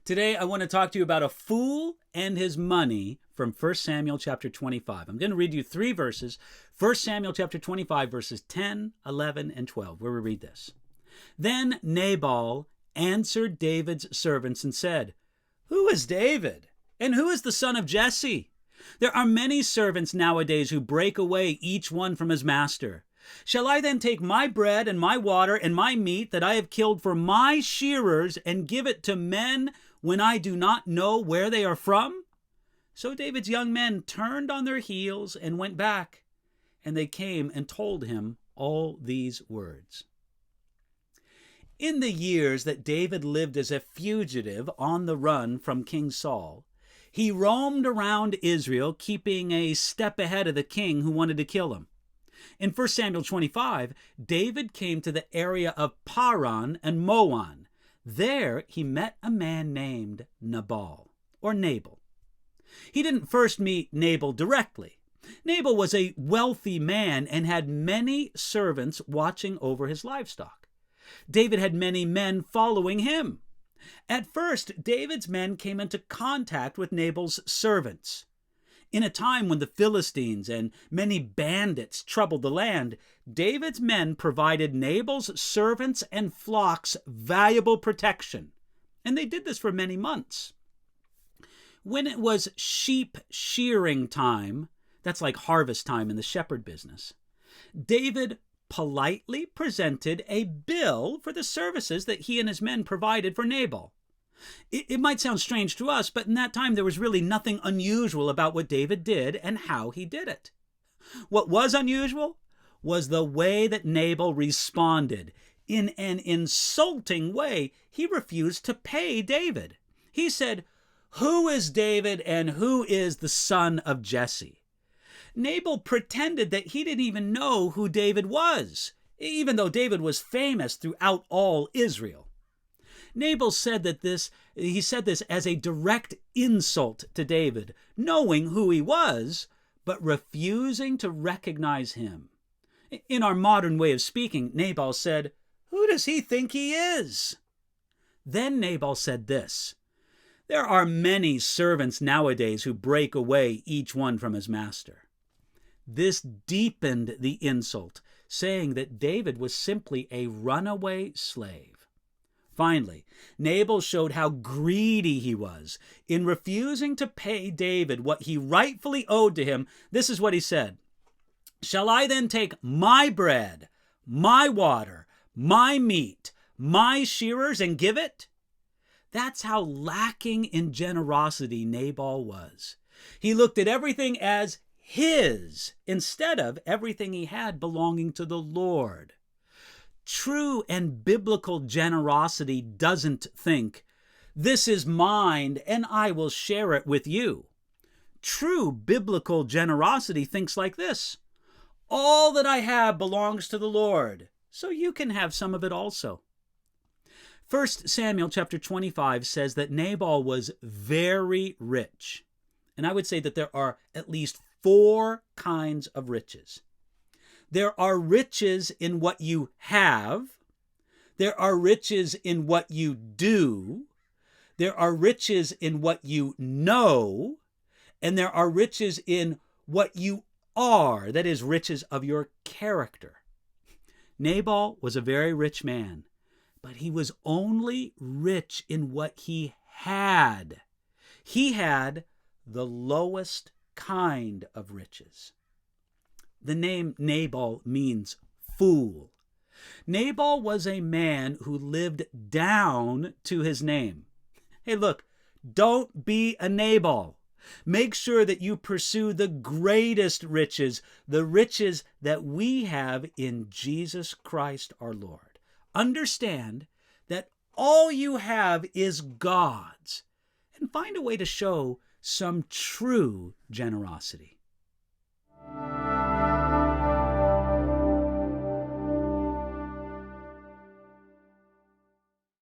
Today, I want to talk to you about a fool and his money from 1 Samuel chapter 25. I'm going to read you three verses. 1 Samuel chapter 25, verses 10, 11, and 12, where we read this. Then Nabal answered David's servants and said, "Who is David? And who is the son of Jesse? There are many servants nowadays who break away, each one from his master. Shall I then take my bread and my water and my meat that I have killed for my shearers and give it to men when I do not know where they are from?" So David's young men turned on their heels and went back, and they came and told him all these words. In the years that David lived as a fugitive on the run from King Saul, he roamed around Israel, keeping a step ahead of the king who wanted to kill him. In 1 Samuel 25, David came to the area of Paran and Moan. There he met a man named Nabal. He didn't first meet Nabal directly. Nabal was a wealthy man and had many servants watching over his livestock. David had many men following him. At first, David's men came into contact with Nabal's servants. In a time when the Philistines and many bandits troubled the land, David's men provided Nabal's servants and flocks valuable protection, and they did this for many months. When it was sheep shearing time, that's like harvest time in the shepherd business, David politely presented a bill for the services that he and his men provided for Nabal. It might sound strange to us, but in that time there was really nothing unusual about what David did and how he did it. What was unusual was the way that Nabal responded. In an insulting way, he refused to pay David. He said, "Who is David and who is the son of Jesse?" Nabal pretended that he didn't even know who David was, even though David was famous throughout all Israel. Nabal said this as a direct insult to David, knowing who he was, but refusing to recognize him. In our modern way of speaking, Nabal said, "Who does he think he is?" Then Nabal said this, "There are many servants nowadays who break away, each one from his master." This deepened the insult, saying that David was simply a runaway slave. Finally, Nabal showed how greedy he was. In refusing to pay David what he rightfully owed to him, this is what he said, "Shall I then take my bread, my water, my meat, my shearers, and give it?" That's how lacking in generosity Nabal was. He looked at everything as his instead of everything he had belonging to the Lord. True and biblical generosity doesn't think, "This is mine and I will share it with you." True biblical generosity thinks like this, "All that I have belongs to the Lord, so you can have some of it also." 1 Samuel chapter 25 says that Nabal was very rich. And I would say that there are at least four kinds of riches. There are riches in what you have. There are riches in what you do. There are riches in what you know. And there are riches in what you are, that is, riches of your character. Nabal was a very rich man, but he was only rich in what he had. He had the lowest kind of riches. The name Nabal means fool. Nabal was a man who lived down to his name. Hey, look, don't be a Nabal. Make sure that you pursue the greatest riches, the riches that we have in Jesus Christ our Lord. Understand that all you have is God's, and find a way to show some true generosity.